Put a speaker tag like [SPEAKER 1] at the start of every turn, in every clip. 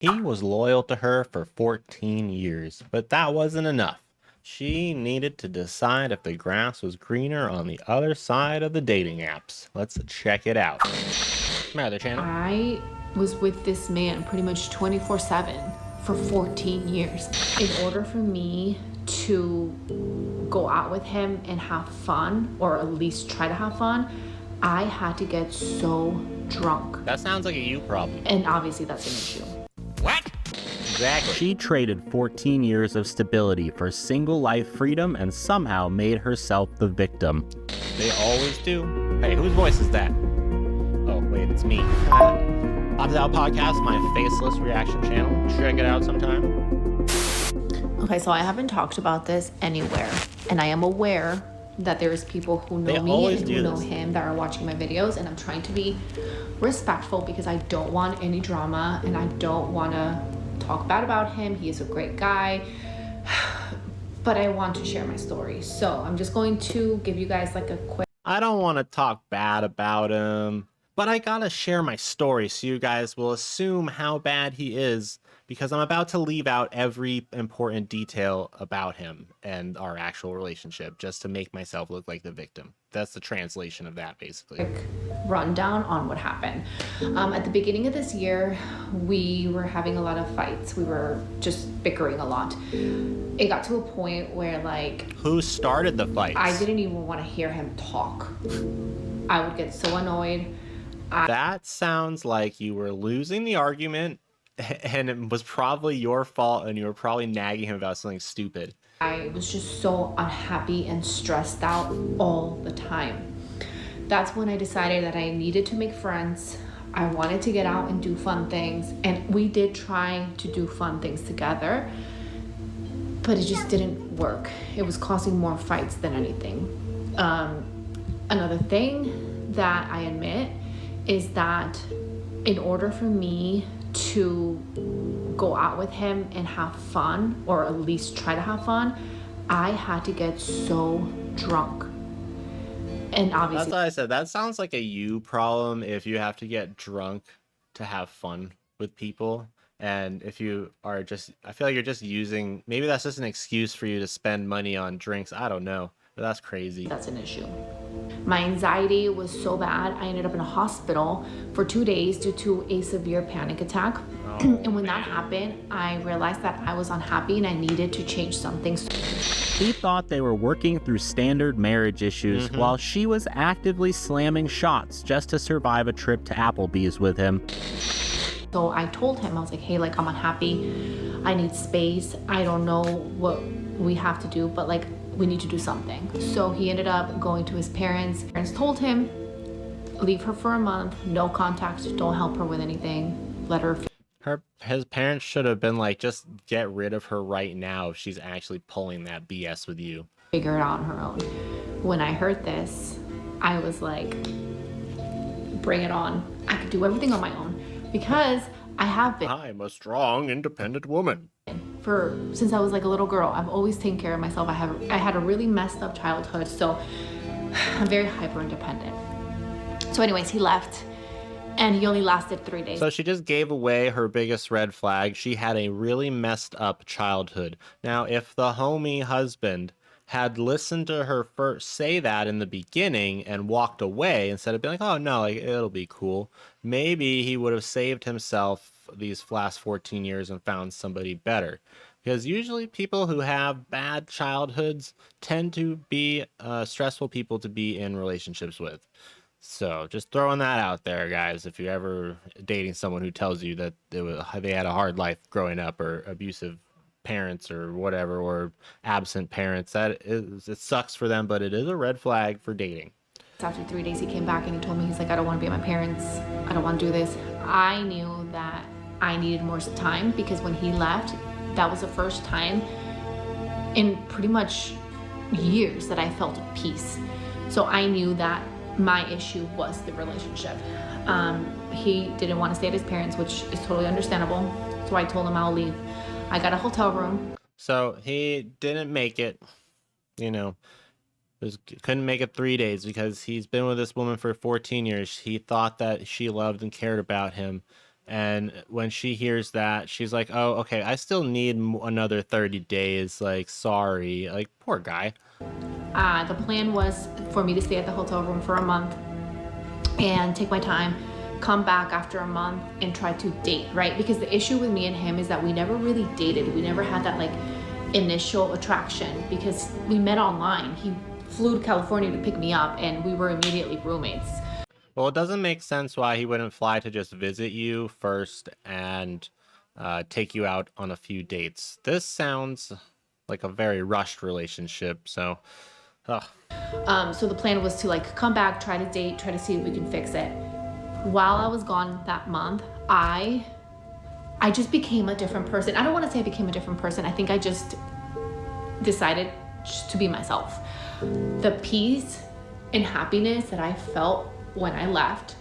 [SPEAKER 1] He was loyal to her for 14 years, but that wasn't enough. She needed to decide if the grass was greener on the other side of the dating apps. Let's check it out. My other channel.
[SPEAKER 2] I was with this man pretty much 24/7 for 14 years. In order for me to go out with him and have fun, or at least try to have fun, I had to get so drunk.
[SPEAKER 1] That sounds like a you problem.
[SPEAKER 2] And obviously that's an issue.
[SPEAKER 1] What? Exactly. She traded 14 years of stability for single life freedom and somehow made herself the victim. They always do. Hey, whose voice is that? Oh, wait, it's me. Opted Out Podcast, my faceless reaction channel. Check it out sometime.
[SPEAKER 2] Okay, so I haven't talked about this anywhere, and I am aware that there's people who know me and who know him that are watching my videos, and I'm trying to be respectful because I don't want any drama and I don't want to talk bad about him. He is a great guy, but I want to share my story. So I'm just going to give you guys like a quick...
[SPEAKER 1] I don't want to talk bad about him, but I gotta share my story so you guys will assume how bad he is, because I'm about to leave out every important detail about him and our actual relationship just to make myself look like the victim. That's the translation of that, basically.
[SPEAKER 2] Quick rundown on what happened. At the beginning of this year, we were having a lot of fights. We were just bickering a lot. It got to a point where, like...
[SPEAKER 1] Who started the fights?
[SPEAKER 2] I didn't even want to hear him talk. I would get so annoyed.
[SPEAKER 1] That sounds like you were losing the argument and it was probably your fault and you were probably nagging him about something stupid.
[SPEAKER 2] I was just so unhappy and stressed out all the time. That's when I decided that I needed to make friends. I wanted to get out and do fun things. And we did try to do fun things together, but it just didn't work. It was causing more fights than anything. Another thing that I admit is that in order for me to go out with him and have fun, or at least try to have fun, I had to get so drunk. And obviously,
[SPEAKER 1] that's what I said. That sounds like a you problem if you have to get drunk to have fun with people. And if you are just, I feel like you're just using, maybe that's just an excuse for you to spend money on drinks. I don't know, but that's crazy.
[SPEAKER 2] That's an issue. My anxiety was so bad, I ended up in a hospital for 2 days due to a severe panic attack. And when that happened, I realized that I was unhappy and I needed to change something.
[SPEAKER 1] He thought they were working through standard marriage issues while she was actively slamming shots just to survive a trip to Applebee's with him.
[SPEAKER 2] So I told him, I was like, hey, like, I'm unhappy. I need space. I don't know what we have to do, but like, we need to do something. So he ended up going to his parents. Parents told him, leave her for a month, no contact, don't help her with anything, let her...
[SPEAKER 1] His parents should have been like, just get rid of her right now if she's actually pulling that BS with you.
[SPEAKER 2] Figure it out on her own. When I heard this, I was like, bring it on. I could do everything on my own because I have been.
[SPEAKER 1] I'm a strong, independent woman.
[SPEAKER 2] Since I was like a little girl, I've always taken care of myself. I had a really messed up childhood, so I'm very hyper independent. So anyways, he left. And he only lasted 3 days.
[SPEAKER 1] So she just gave away her biggest red flag. She had a really messed up childhood. Now, if the homie husband had listened to her first say that in the beginning and walked away instead of being like, oh no, like, it'll be cool, maybe he would have saved himself these last 14 years and found somebody better. Because usually people who have bad childhoods tend to be stressful people to be in relationships with. So just throwing that out there, guys, if you're ever dating someone who tells you that they had a hard life growing up, or abusive parents or whatever, or absent parents, it sucks for them, but it is a red flag for dating.
[SPEAKER 2] After 3 days, he came back and he told me, he's like, I don't want to be at my parents. I don't want to do this. I knew that I needed more time because when he left, that was the first time in pretty much years that I felt at peace. So I knew that my issue was the relationship. He didn't want to stay at his parents, which is totally understandable. So I told him I'll leave. I got a hotel room.
[SPEAKER 1] So he didn't make it, you know, couldn't make it 3 days because he's been with this woman for 14 years. He thought that she loved and cared about him, And when she hears that, she's like, oh, okay, I still need another 30 days. Like, sorry. Like, poor guy.
[SPEAKER 2] The plan was for me to stay at the hotel room for a month and take my time, come back after a month and try to date, right? Because the issue with me and him is that we never really dated. We never had that like initial attraction because we met online. He flew to California to pick me up and we were immediately roommates.
[SPEAKER 1] Well, it doesn't make sense why he wouldn't fly to just visit you first and take you out on a few dates. This sounds like a very rushed relationship, so... Ugh.
[SPEAKER 2] So the plan was to like come back, try to date, try to see if we can fix it. While I was gone that month, I just became a different person. I don't want to say I became a different person. I think I just decided just to be myself. The peace and happiness that I felt when I left,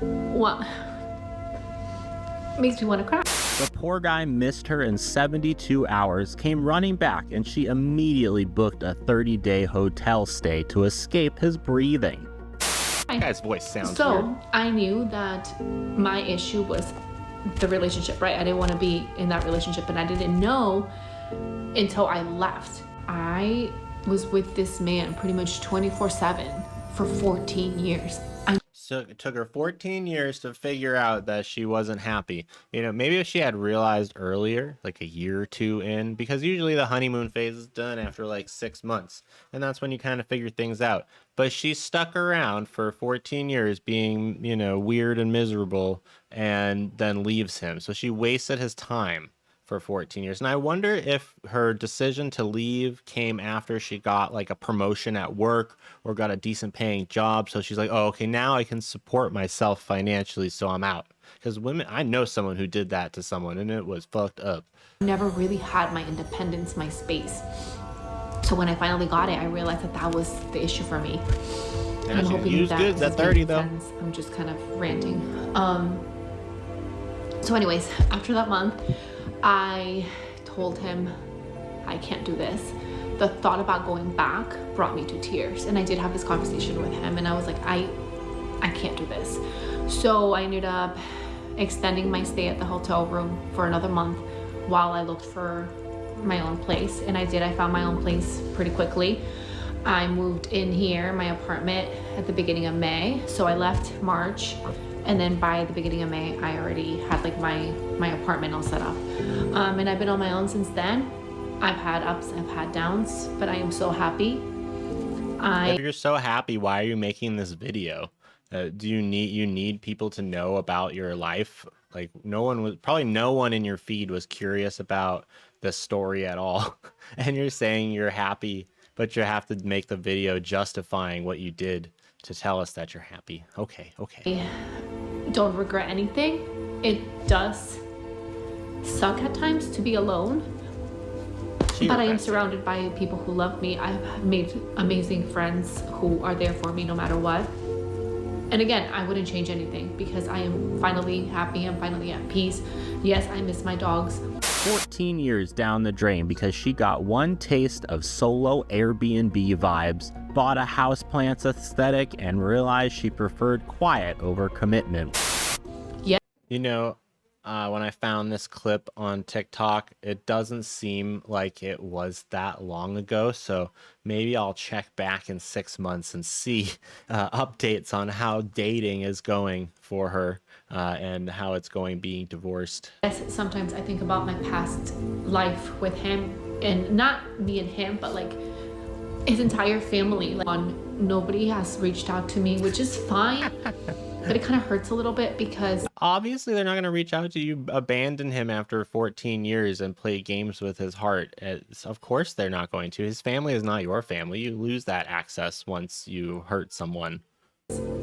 [SPEAKER 2] well, makes me want to cry.
[SPEAKER 3] The poor guy missed her in 72 hours, came running back, and she immediately booked a 30-day hotel stay to escape his breathing.
[SPEAKER 1] That guy's voice sounds
[SPEAKER 2] So
[SPEAKER 1] weird.
[SPEAKER 2] I knew that my issue was the relationship, right? I didn't want to be in that relationship, and I didn't know until I left. I was with this man pretty much 24/7 for 14 years.
[SPEAKER 1] So it took her 14 years to figure out that she wasn't happy. You know, maybe if she had realized earlier, like a year or two in, because usually the honeymoon phase is done after like 6 months. And that's when you kind of figure things out. But she stuck around for 14 years being, you know, weird and miserable and then leaves him. So she wasted his time for 14 years. And I wonder if her decision to leave came after she got like a promotion at work or got a decent paying job. So she's like, oh, okay, now I can support myself financially, so I'm out. Because women, I know someone who did that to someone and it was fucked up.
[SPEAKER 2] Never really had my independence, my space. So when I finally got it, I realized that that was the issue for me.
[SPEAKER 1] Yeah,
[SPEAKER 2] I'm
[SPEAKER 1] she
[SPEAKER 2] hoping
[SPEAKER 1] used
[SPEAKER 2] that
[SPEAKER 1] good, that 30 though.
[SPEAKER 2] sense. I'm just kind of ranting. So anyways, after that month, I told him I can't do this. The thought about going back brought me to tears, and I did have this conversation with him, and I was like, I can't do this. So I ended up extending my stay at the hotel room for another month while I looked for my own place, and I did. I found my own place pretty quickly. I moved in here, my apartment, at the beginning of May. So I left March, and then by the beginning of May, I already had like my apartment all set up. And I've been on my own since then. I've had ups, I've had downs, but I am so happy.
[SPEAKER 1] If you're so happy, why are you making this video? Do you need people to know about your life? Like no one in your feed was curious about this story at all. And you're saying you're happy, but you have to make the video justifying what you did to tell us that you're happy. Okay.
[SPEAKER 2] I don't regret anything. It does suck at times to be alone, but I am surrounded by people who love me. I've made amazing friends who are there for me no matter what. And again, I wouldn't change anything because I am finally happy. I'm finally at peace. Yes, I miss my dogs.
[SPEAKER 3] 14 years down the drain because she got one taste of solo Airbnb vibes, bought a houseplants aesthetic, and realized she preferred quiet over commitment.
[SPEAKER 2] Yeah.
[SPEAKER 1] You know, when I found this clip on TikTok, it doesn't seem like it was that long ago. So maybe I'll check back in 6 months and see updates on how dating is going for her and how it's going being divorced.
[SPEAKER 2] Yes, sometimes I think about my past life with him, and not me and him, but like his entire family. Like, nobody has reached out to me, which is fine. But it kind of hurts a little bit because
[SPEAKER 1] obviously they're not going to reach out to you. Abandon him after 14 years and play games with his heart. Of course they're not going to. His family is not your family. You lose that access once you hurt someone.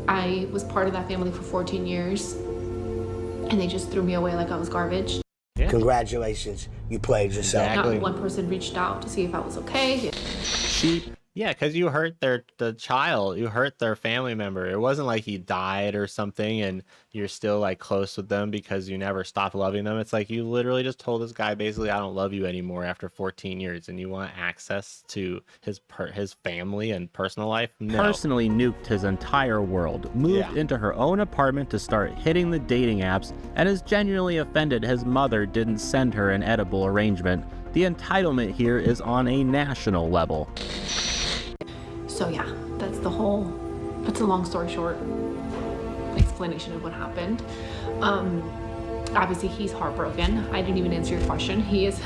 [SPEAKER 2] I was part of that family for 14 years and they just threw me away like I was garbage.
[SPEAKER 4] Yeah. Congratulations, you played yourself.
[SPEAKER 1] Exactly.
[SPEAKER 2] Not one person reached out to see if I was okay.
[SPEAKER 3] Cheap,
[SPEAKER 1] Yeah, because you hurt the child, you hurt their family member. It wasn't like he died or something and you're still like close with them because you never stopped loving them. It's like you literally just told this guy basically I don't love you anymore after 14 years and you want access to his family and personal life? No.
[SPEAKER 3] Personally nuked his entire world, moved into her own apartment to start hitting the dating apps, and is genuinely offended his mother didn't send her an edible arrangement. The entitlement here is on a national level.
[SPEAKER 2] So yeah, that's a long story short explanation of what happened. Obviously he's heartbroken. I didn't even answer your question. He's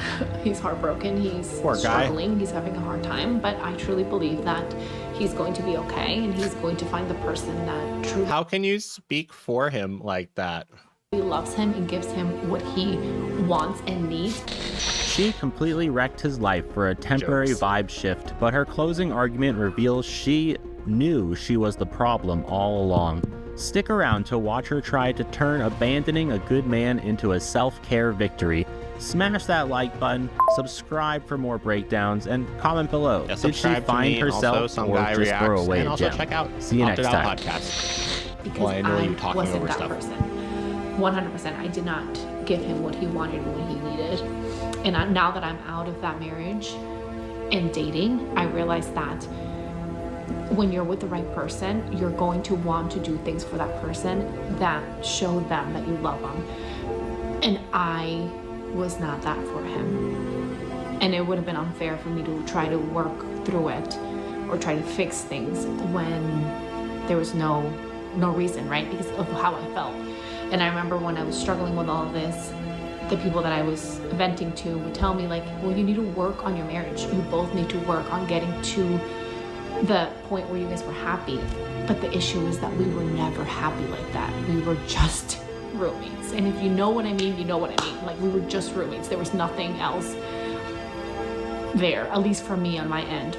[SPEAKER 2] heartbroken. He's
[SPEAKER 1] Poor guy.
[SPEAKER 2] struggling. He's having a hard time, but I truly believe that he's going to be okay and he's going to find the person that truly
[SPEAKER 1] How can you speak for him like that?
[SPEAKER 2] loves him and gives him what he wants and needs.
[SPEAKER 3] She completely wrecked his life for a temporary
[SPEAKER 1] Jokes.
[SPEAKER 3] vibe shift, but her closing argument reveals she knew she was the problem all along. Stick around to watch her try to turn abandoning a good man into a self-care victory. Smash that like button, subscribe for more breakdowns, and comment below.
[SPEAKER 1] Yeah,
[SPEAKER 3] Did she
[SPEAKER 1] subscribe to
[SPEAKER 3] find
[SPEAKER 1] me, also
[SPEAKER 3] herself
[SPEAKER 1] some
[SPEAKER 3] or
[SPEAKER 1] guy
[SPEAKER 3] just throw
[SPEAKER 1] reacts,
[SPEAKER 3] away
[SPEAKER 1] and
[SPEAKER 3] a
[SPEAKER 1] also
[SPEAKER 3] gem?
[SPEAKER 1] check out
[SPEAKER 3] See you
[SPEAKER 1] Opted
[SPEAKER 3] next
[SPEAKER 1] Out
[SPEAKER 3] time.
[SPEAKER 1] podcast.
[SPEAKER 2] Because
[SPEAKER 1] Well, I know you talking
[SPEAKER 2] wasn't
[SPEAKER 1] over
[SPEAKER 2] that
[SPEAKER 1] stuff.
[SPEAKER 2] person. 100%. I did not give him what he wanted when he needed. And now that I'm out of that marriage and dating, I realize that when you're with the right person, you're going to want to do things for that person that show them that you love them. And I was not that for him. And it would have been unfair for me to try to work through it or try to fix things when there was no reason, right? Because of how I felt. And I remember when I was struggling with all of this, the people that I was venting to would tell me like, well, you need to work on your marriage. You both need to work on getting to the point where you guys were happy. But the issue is that we were never happy like that. We were just roommates. And if you know what I mean, you know what I mean. Like we were just roommates. There was nothing else there, at least for me on my end.